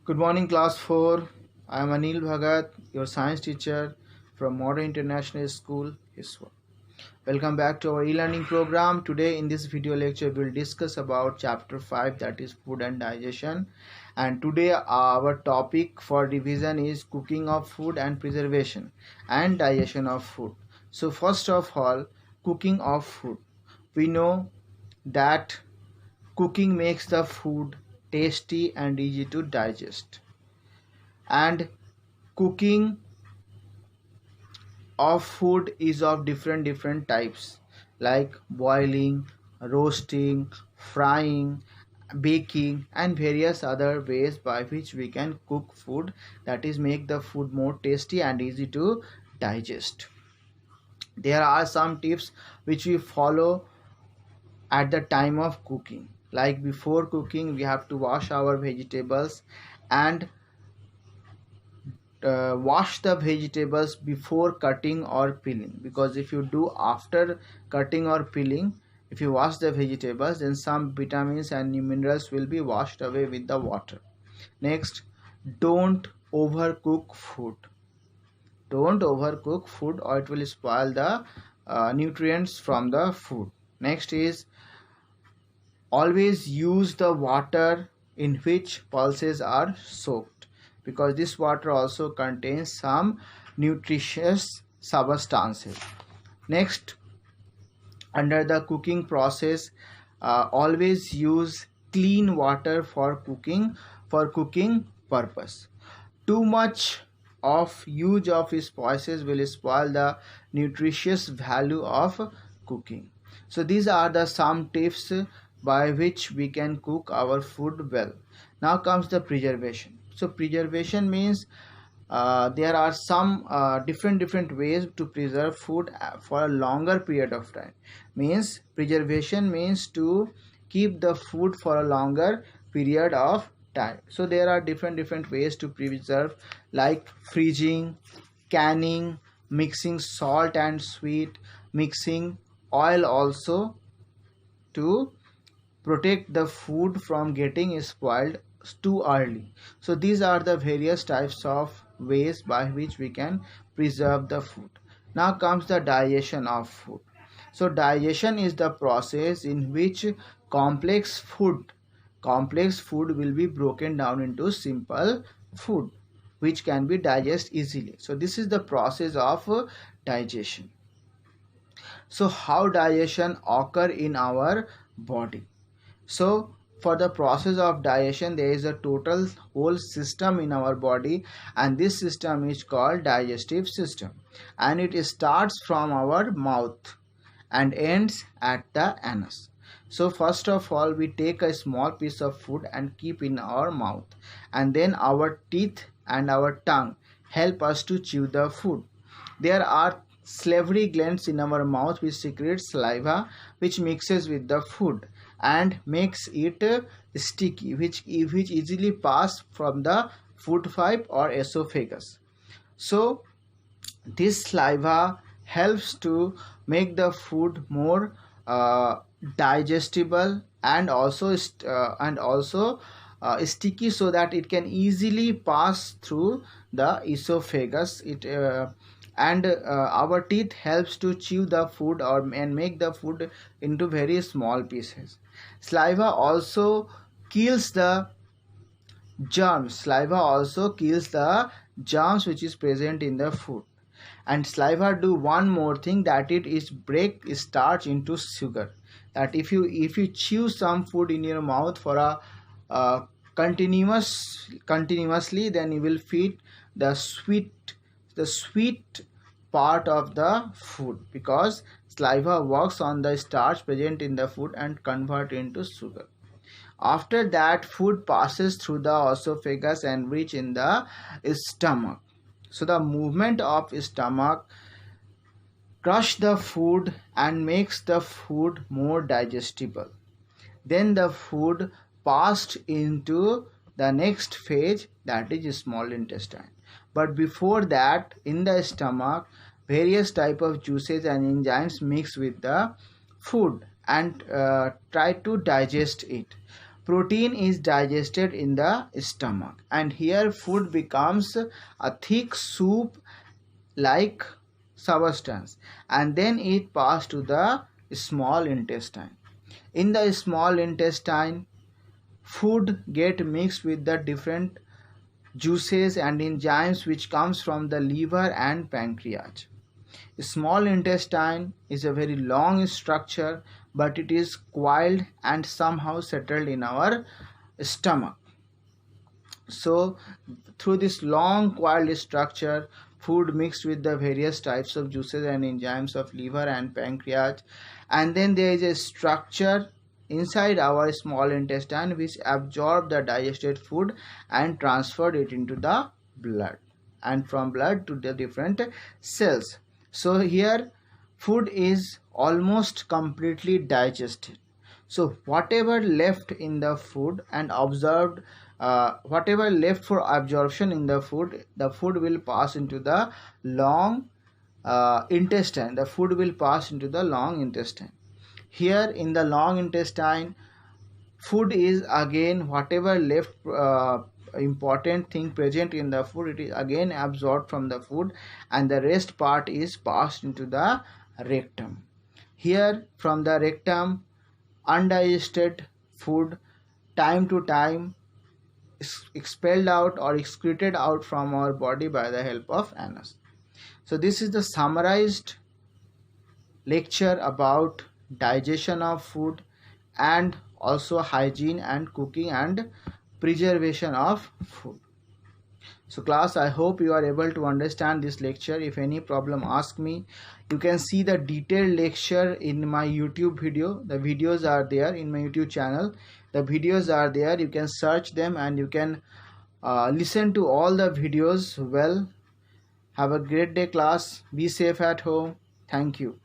Good morning, class 4. I am Anil Bhagat, your science teacher from Modern International School, Hiswa. Welcome back to our e-learning program. Today in this video lecture, we'll discuss about chapter 5, that is food and digestion. And today our topic for revision is cooking of food and preservation and digestion of food. So first of all, cooking of food. We know that cooking makes the food tasty and easy to digest, and cooking of food is of different types like boiling, roasting, frying, baking, and various other ways by which we can cook food, that is make the food more tasty and easy to digest. There are some tips which we follow at the time of cooking. Like before cooking, we have to wash our vegetables and wash the vegetables before cutting or peeling, because if you do after cutting or peeling, if you wash the vegetables, then some vitamins and minerals will be washed away with the water. Next, don't overcook food. Don't overcook food or it will spoil the nutrients from the food. Next is always use the water in which pulses are soaked, because this water also contains some nutritious substances. Next, under the cooking process, always use clean water for cooking purpose. Too much of use of spices will spoil the nutritious value of cooking. So these are the some tips by which we can cook our food well. Now comes the preservation. So preservation means there are some different ways to preserve food for a longer period of time. Means preservation means to keep the food for a longer period of time. So there are different ways to preserve, like freezing, canning, mixing salt and sweet, mixing oil also to protect the food from getting spoiled too early. So these are the various types of ways by which we can preserve the food. Now comes the digestion of food. So digestion is the process in which complex food will be broken down into simple food which can be digested easily. So this is the process of digestion. So how digestion occur in our body? So for the process of digestion, there is a total whole system in our body, and this system is called digestive system, and it starts from our mouth and ends at the anus. So first of all, we take a small piece of food and keep in our mouth, and then our teeth and our tongue help us to chew the food. There are salivary glands in our mouth which secrete saliva, which mixes with the food and makes it sticky, which easily pass from the food pipe or esophagus. So this saliva helps to make the food more digestible and also sticky, so that it can easily pass through the esophagus. Our teeth helps to chew the food and make the food into very small pieces. Saliva also kills the germs. Saliva also kills the germs which is present in the food. And saliva do one more thing, that it is break starch into sugar. That if you chew some food in your mouth for a continuously, then you will feed the sweet part of the food, because saliva works on the starch present in the food and convert into sugar. After that, food passes through the esophagus and reach in the stomach. So the movement of stomach crush the food and makes the food more digestible. Then the food passed into the next phase, that is small intestine. But before that, in the stomach, various type of juices and enzymes mix with the food and try to digest it. protein is digested in the stomach, and here food becomes a thick soup like substance, and then it passes to the small intestine. In the small intestine, food get mixed with the different juices and enzymes which comes from the liver and pancreas. Small intestine is a very long structure, but it is coiled and somehow settled in our stomach. So through this long coiled structure, food mixed with the various types of juices and enzymes of liver and pancreas, and then there is a structure inside our small intestine which absorb the digested food and transferred it into the blood, and from blood to the different cells. So here food is almost completely digested. So whatever left in the food and observed, whatever left for absorption in the food will pass into the long intestine. The food will pass into the long intestine. Here in the long intestine, food is again whatever left important thing present in the food, it is again absorbed from the food, and the rest part is passed into the rectum. Here from the rectum, undigested food time to time is expelled out or excreted out from our body by the help of anus. So this is the summarized lecture about digestion of food and also hygiene and cooking and preservation of food. So class, I hope you are able to understand this lecture. If any problem, ask me. You can see the detailed lecture in my YouTube video. The videos are there in my YouTube channel. The videos are there. You can search them and you can listen to all the videos well. Have a great day class. Be safe at home. Thank you.